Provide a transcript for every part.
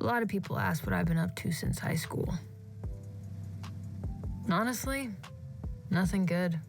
A lot of people ask what I've been up to since high school. Honestly, nothing good.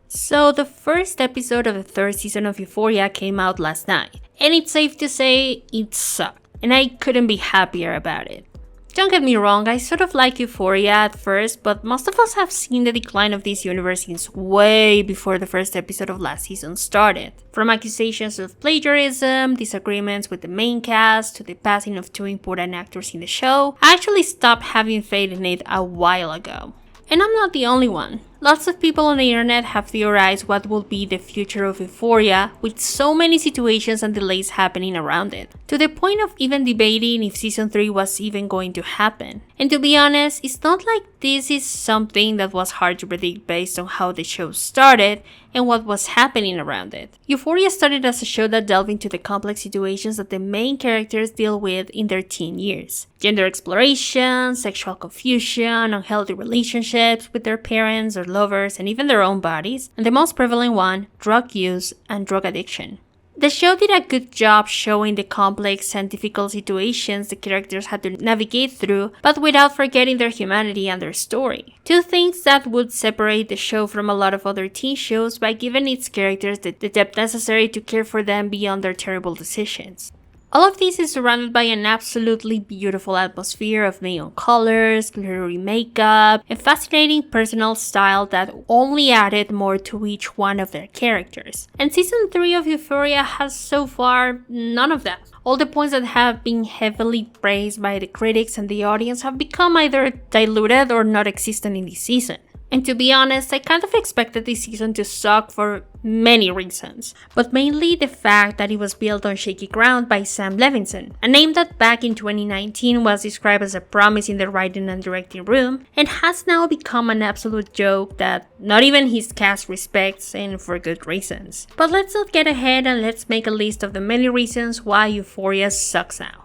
So the first episode of the third season of Euphoria came out last night, and it's safe to say it sucked, and I couldn't be happier about it. Don't get me wrong, I sort of liked Euphoria at first, but most of us have seen the decline of this universe since way before the first episode of last season started. From accusations of plagiarism, disagreements with the main cast, to the passing of two important actors in the show, I actually stopped having faith in it a while ago. And I'm not the only one. Lots of people on the internet have theorized what will be the future of Euphoria, with so many situations and delays happening around it, to the point of even debating if season 3 was even going to happen. And to be honest, it's not like this is something that was hard to predict based on how the show started and what was happening around it. Euphoria started as a show that delved into the complex situations that the main characters deal with in their teen years. Gender exploration, sexual confusion, unhealthy relationships with their parents or lovers, and even their own bodies, and the most prevalent one, drug use and drug addiction. The show did a good job showing the complex and difficult situations the characters had to navigate through, but without forgetting their humanity and their story. Two things that would separate the show from a lot of other teen shows by giving its characters the depth necessary to care for them beyond their terrible decisions. All of this is surrounded by an absolutely beautiful atmosphere of neon colors, glittery makeup, and fascinating personal style that only added more to each one of their characters. And season 3 of Euphoria has so far none of that. All the points that have been heavily praised by the critics and the audience have become either diluted or not existent in this season. And to be honest, I kind of expected this season to suck for many reasons, but mainly the fact that it was built on shaky ground by Sam Levinson, a name that back in 2019 was described as a promise in the writing and directing room, and has now become an absolute joke that not even his cast respects, and for good reasons. But let's not get ahead and let's make a list of the many reasons why Euphoria sucks now.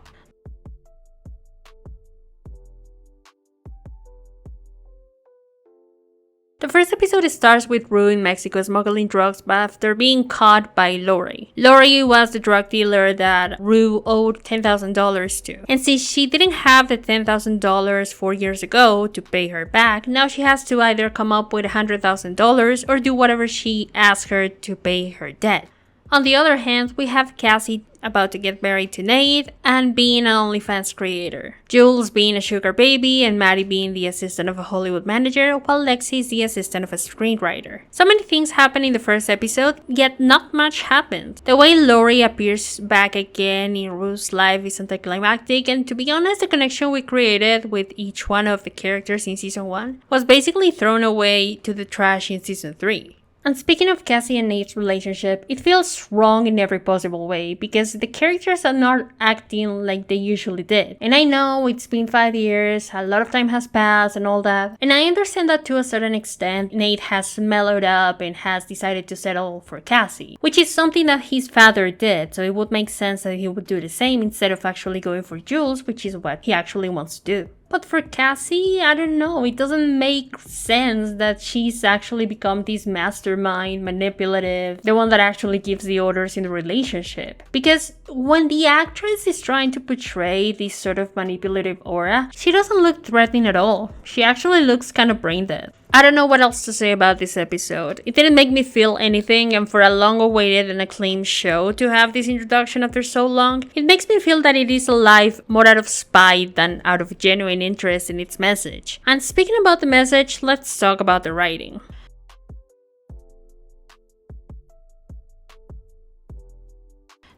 The first episode starts with Rue in Mexico smuggling drugs after being caught by Lori. Lori was the drug dealer that Rue owed $10,000 to. And since she didn't have the $10,000 4 years ago to pay her back, now she has to either come up with $100,000 or do whatever she asks her to pay her debt. On the other hand, we have Cassie about to get married to Nate and being an OnlyFans creator. Jules being a sugar baby and Maddie being the assistant of a Hollywood manager while Lexi is the assistant of a screenwriter. So many things happened in the first episode, yet not much happened. The way Lori appears back again in Rue's life is anticlimactic, and to be honest, the connection we created with each one of the characters in season 1 was basically thrown away to the trash in season 3. And speaking of Cassie and Nate's relationship, it feels wrong in every possible way because the characters are not acting like they usually did. And I know it's been 5 years, a lot of time has passed and all that. And I understand that to a certain extent, Nate has mellowed up and has decided to settle for Cassie, which is something that his father did. So it would make sense that he would do the same instead of actually going for Jules, which is what he actually wants to do. But for Cassie, I don't know, it doesn't make sense that she's actually become this mastermind, manipulative, the one that actually gives the orders in the relationship. Because when the actress is trying to portray this sort of manipulative aura, she doesn't look threatening at all. She actually looks kind of brain dead. I don't know what else to say about this episode. It didn't make me feel anything, and for a long-awaited and acclaimed show to have this introduction after so long, it makes me feel that it is alive more out of spite than out of genuine interest in its message. And speaking about the message, let's talk about the writing.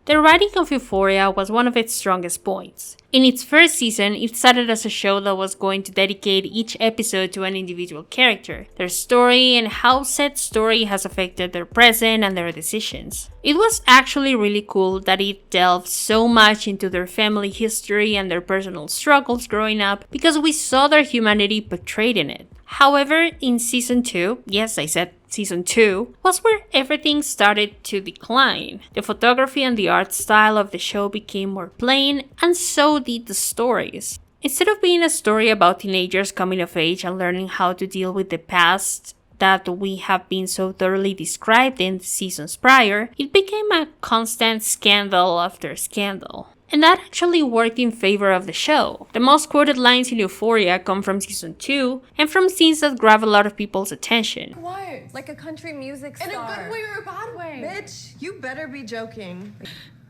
The writing of Euphoria was one of its strongest points. In its first season, it started as a show that was going to dedicate each episode to an individual character, their story, and how said story has affected their present and their decisions. It was actually really cool that it delved so much into their family history and their personal struggles growing up because we saw their humanity portrayed in it. However, in season 2, yes, I said season 2, was where everything started to decline. The photography and the art style of the show became more plain, and so did the stories. Instead of being a story about teenagers coming of age and learning how to deal with the past that we have been so thoroughly described in seasons prior, it became a constant scandal after scandal. And that actually worked in favor of the show. The most quoted lines in Euphoria come from season 2 and from scenes that grab a lot of people's attention. What? Like a country music star. In a good way or a bad way? Bitch, you better be joking.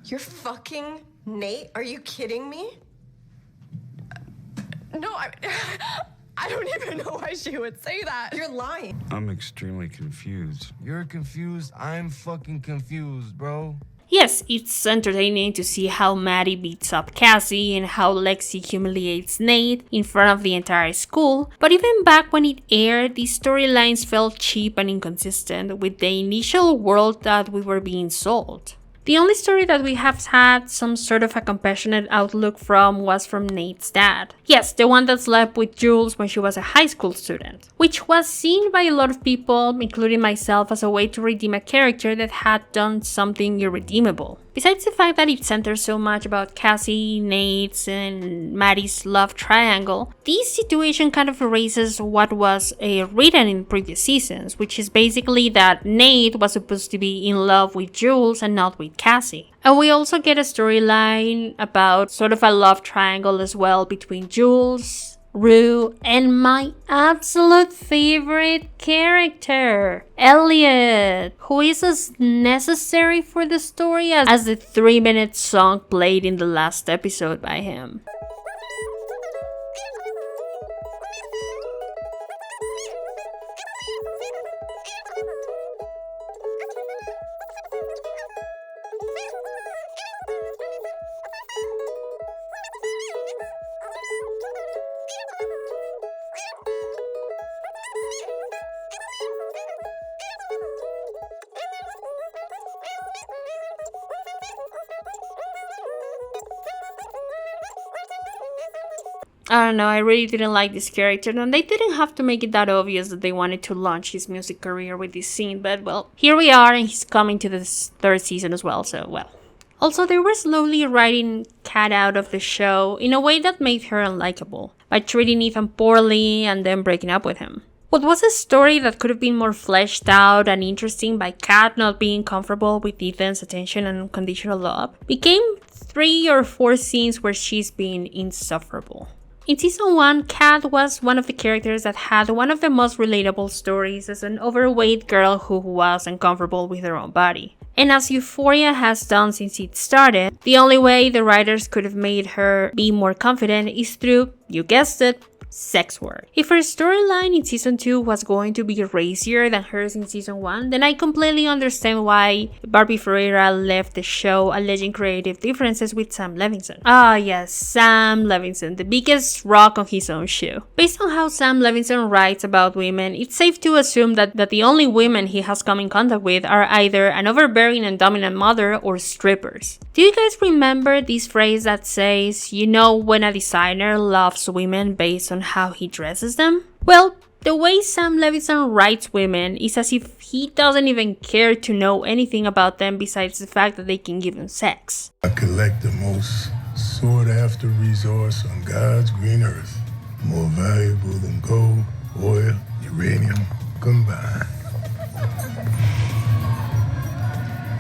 You're fucking Nate? Are you kidding me? No, I don't even know why she would say that. You're lying. I'm extremely confused. You're confused? I'm fucking confused, bro. Yes, it's entertaining to see how Maddie beats up Cassie and how Lexi humiliates Nate in front of the entire school, but even back when it aired, the storylines felt cheap and inconsistent with the initial world that we were being sold. The only story that we have had some sort of a compassionate outlook from was from Nate's dad. Yes, the one that slept with Jules when she was a high school student, which was seen by a lot of people, including myself, as a way to redeem a character that had done something irredeemable. Besides the fact that it centers so much about Cassie, Nate's, and Maddie's love triangle, this situation kind of erases what was written in previous seasons, which is basically that Nate was supposed to be in love with Jules and not with Cassie. And we also get a storyline about sort of a love triangle as well between Jules, Rue, and my absolute favorite character, Elliot, who is as necessary for the story as the 3-minute song played in the last episode by him. I don't know, I really didn't like this character, and they didn't have to make it that obvious that they wanted to launch his music career with this scene, but well, here we are, and he's coming to this 3rd season as well, so well. Also, they were slowly writing Kat out of the show in a way that made her unlikable, by treating Ethan poorly and then breaking up with him. What was a story that could have been more fleshed out and interesting by Kat not being comfortable with Ethan's attention and unconditional love became 3 or 4 scenes where she's being insufferable. In season 1, Kat was one of the characters that had one of the most relatable stories as an overweight girl who was uncomfortable with her own body. And as Euphoria has done since it started, the only way the writers could have made her be more confident is through, you guessed it, sex work. If her storyline in season 2 was going to be racier than hers in season 1, then I completely understand why Barbie Ferreira left the show alleging creative differences with Sam Levinson. Ah yes, Sam Levinson, the biggest rock on his own shoe. Based on how Sam Levinson writes about women, it's safe to assume that the only women he has come in contact with are either an overbearing and dominant mother or strippers. Do you guys remember this phrase that says, you know when a designer loves women based on how he dresses them? Well, the way Sam Levinson writes women is as if he doesn't even care to know anything about them besides the fact that they can give him sex. I collect the most sought-after resource on God's green earth, more valuable than gold, oil, uranium combined.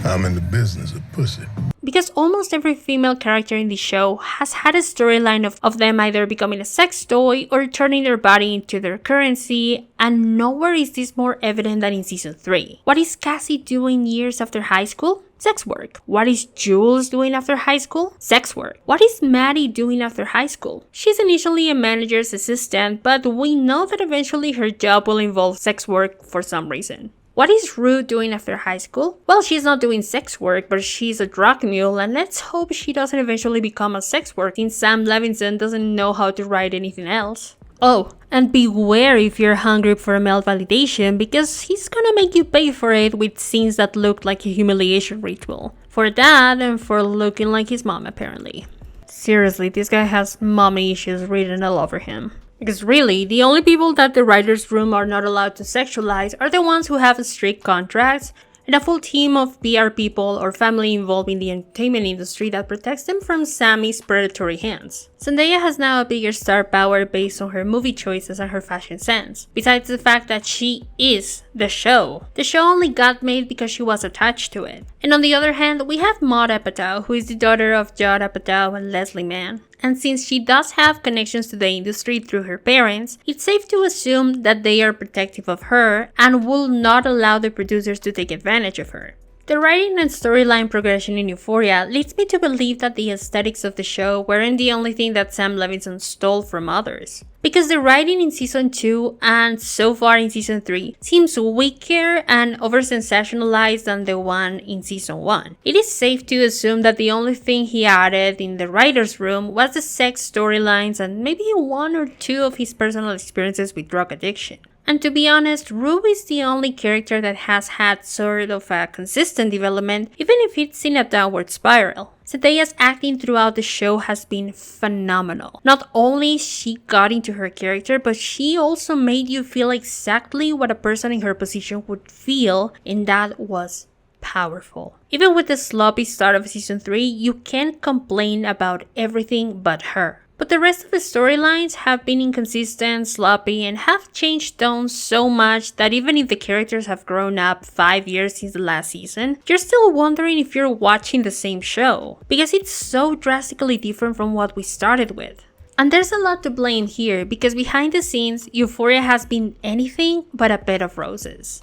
I'm in the business of pussy. Because almost every female character in the show has had a storyline of them either becoming a sex toy or turning their body into their currency, and nowhere is this more evident than in season 3. What is Cassie doing years after high school? Sex work. What is Jules doing after high school? Sex work. What is Maddie doing after high school? She's initially a manager's assistant, but we know that eventually her job will involve sex work for some reason. What is Rue doing after high school? Well, she's not doing sex work, but she's a drug mule, and let's hope she doesn't eventually become a sex worker since Sam Levinson doesn't know how to write anything else. Oh, and beware if you're hungry for male validation, because he's gonna make you pay for it with scenes that look like a humiliation ritual. For that, and for looking like his mom, apparently. Seriously, this guy has mommy issues written all over him. Because really, the only people that the writer's room are not allowed to sexualize are the ones who have strict contracts, and a full team of PR people or family involved in the entertainment industry that protects them from Sammy's predatory hands. Zendaya has now a bigger star power based on her movie choices and her fashion sense, besides the fact that she is the show. The show only got made because she was attached to it. And on the other hand, we have Maud Apatow, who is the daughter of Judd Apatow and Leslie Mann. And since she does have connections to the industry through her parents, it's safe to assume that they are protective of her and will not allow the producers to take advantage of her. The writing and storyline progression in Euphoria leads me to believe that the aesthetics of the show weren't the only thing that Sam Levinson stole from others. Because the writing in Season 2 and so far in Season 3 seems weaker and over-sensationalized than the one in Season 1. It is safe to assume that the only thing he added in the writer's room was the sex storylines and maybe one or two of his personal experiences with drug addiction. And to be honest, Rue is the only character that has had sort of a consistent development, even if it's in a downward spiral. Zendaya's acting throughout the show has been phenomenal. Not only she got into her character, but she also made you feel exactly what a person in her position would feel, and that was powerful. Even with the sloppy start of Season 3, you can't complain about everything but her. But the rest of the storylines have been inconsistent, sloppy, and have changed tone so much that even if the characters have grown up 5 years since the last season, you're still wondering if you're watching the same show, because it's so drastically different from what we started with. And there's a lot to blame here, because behind the scenes, Euphoria has been anything but a bed of roses.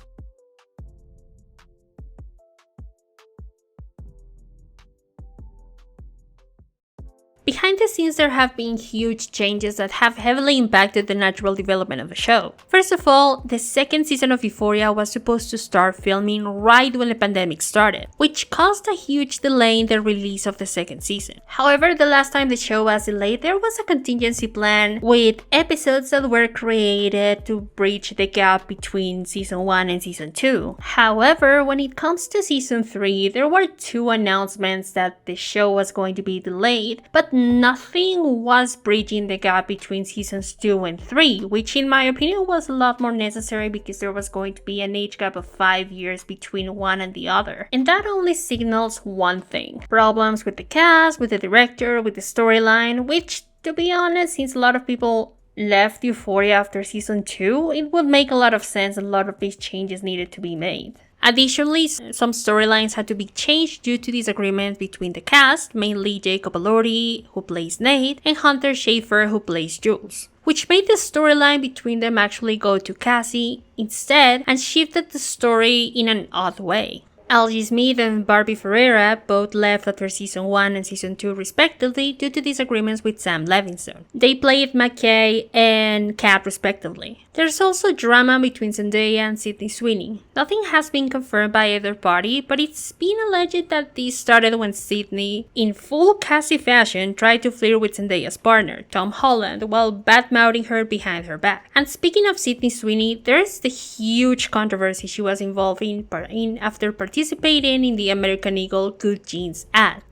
Behind the scenes, there have been huge changes that have heavily impacted the natural development of the show. First of all, the second season of Euphoria was supposed to start filming right when the pandemic started, which caused a huge delay in the release of the second season. However, the last time the show was delayed, there was a contingency plan with episodes that were created to bridge the gap between season 1 and season 2. However, when it comes to season 3, there were 2 announcements that the show was going to be delayed, but nothing was bridging the gap between seasons 2 and 3, which in my opinion was a lot more necessary because there was going to be an age gap of 5 years between one and the other. And that only signals one thing: problems with the cast, with the director, with the storyline, which, to be honest, since a lot of people left Euphoria after season 2, it would make a lot of sense and a lot of these changes needed to be made. Additionally, some storylines had to be changed due to disagreements between the cast, mainly Jacob Elordi, who plays Nate, and Hunter Schafer, who plays Jules, which made the storyline between them actually go to Cassie instead and shifted the story in an odd way. Algie Smith and Barbie Ferreira both left after season 1 and season 2 respectively due to disagreements with Sam Levinson. They played McKay and Kat respectively. There's also drama between Zendaya and Sydney Sweeney. Nothing has been confirmed by either party, but it's been alleged that this started when Sydney, in full Cassie fashion, tried to flirt with Zendaya's partner, Tom Holland, while badmouthing her behind her back. And speaking of Sydney Sweeney, there's the huge controversy she was involved in after participating in the American Eagle Good Jeans ad.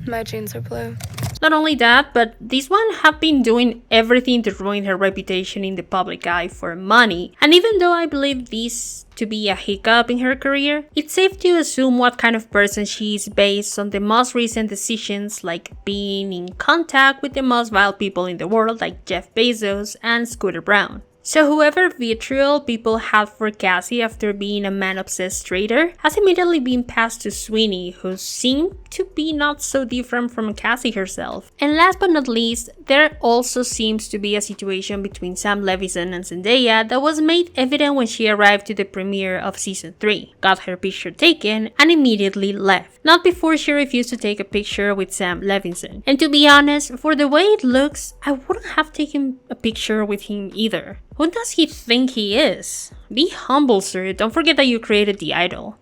My jeans are blue. Not only that, but this one have been doing everything to ruin her reputation in the public eye for money. And even though I believe this to be a hiccup in her career, it's safe to assume what kind of person she is based on the most recent decisions, like being in contact with the most vile people in the world like Jeff Bezos and Scooter Braun. So whoever vitriol people had for Cassie after being a man-obsessed traitor has immediately been passed to Sweeney, who seemed to be not so different from Cassie herself. And last but not least, there also seems to be a situation between Sam Levinson and Zendaya that was made evident when she arrived to the premiere of season 3, got her picture taken, and immediately left. Not before she refused to take a picture with Sam Levinson. And to be honest, for the way it looks, I wouldn't have taken a picture with him either. Who does he think he is? Be humble, sir. Don't forget that you created the idol.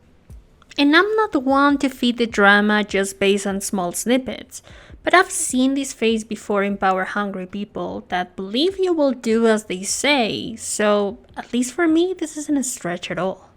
And I'm not one to feed the drama just based on small snippets, but I've seen this face before in power-hungry people that believe you will do as they say, so at least for me, this isn't a stretch at all.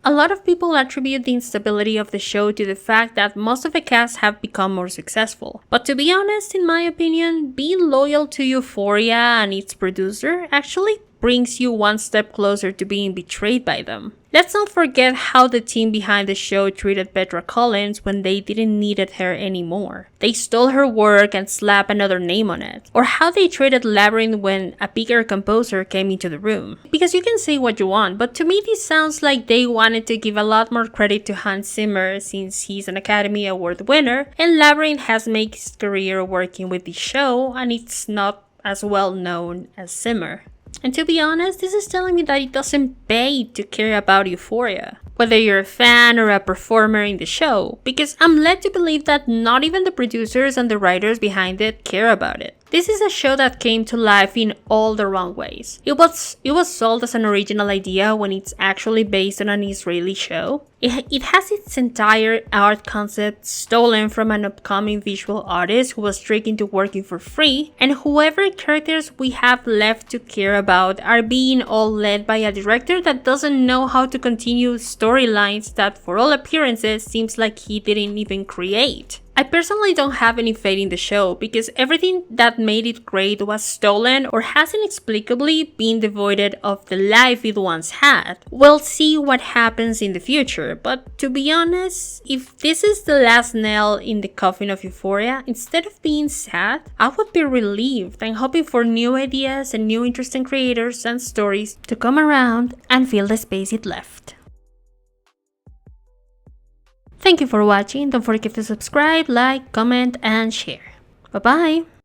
A lot of people attribute the instability of the show to the fact that most of the cast have become more successful. But to be honest, in my opinion, being loyal to Euphoria and its producer actually brings you one step closer to being betrayed by them. Let's not forget how the team behind the show treated Petra Collins when they didn't need her anymore. They stole her work and slapped another name on it. Or how they treated Labyrinth when a bigger composer came into the room. Because you can say what you want, but to me this sounds like they wanted to give a lot more credit to Hans Zimmer since he's an Academy Award winner, and Labyrinth has made his career working with the show and it's not as well known as Zimmer. And to be honest, this is telling me that it doesn't pay to care about Euphoria, whether you're a fan or a performer in the show, because I'm led to believe that not even the producers and the writers behind it care about it. This is a show that came to life in all the wrong ways. It was sold as an original idea when it's actually based on an Israeli show. It has its entire art concept stolen from an upcoming visual artist who was tricked into working for free, and whoever characters we have left to care about are being all led by a director that doesn't know how to continue storylines that for all appearances seems like he didn't even create. I personally don't have any faith in the show because everything that made it great was stolen or has inexplicably been devoid of the life it once had. We'll see what happens in the future, but to be honest, if this is the last nail in the coffin of Euphoria, instead of being sad, I would be relieved and hoping for new ideas and new interesting creators and stories to come around and fill the space it left. Thank you for watching. Don't forget to subscribe, like, comment, and share. Bye bye!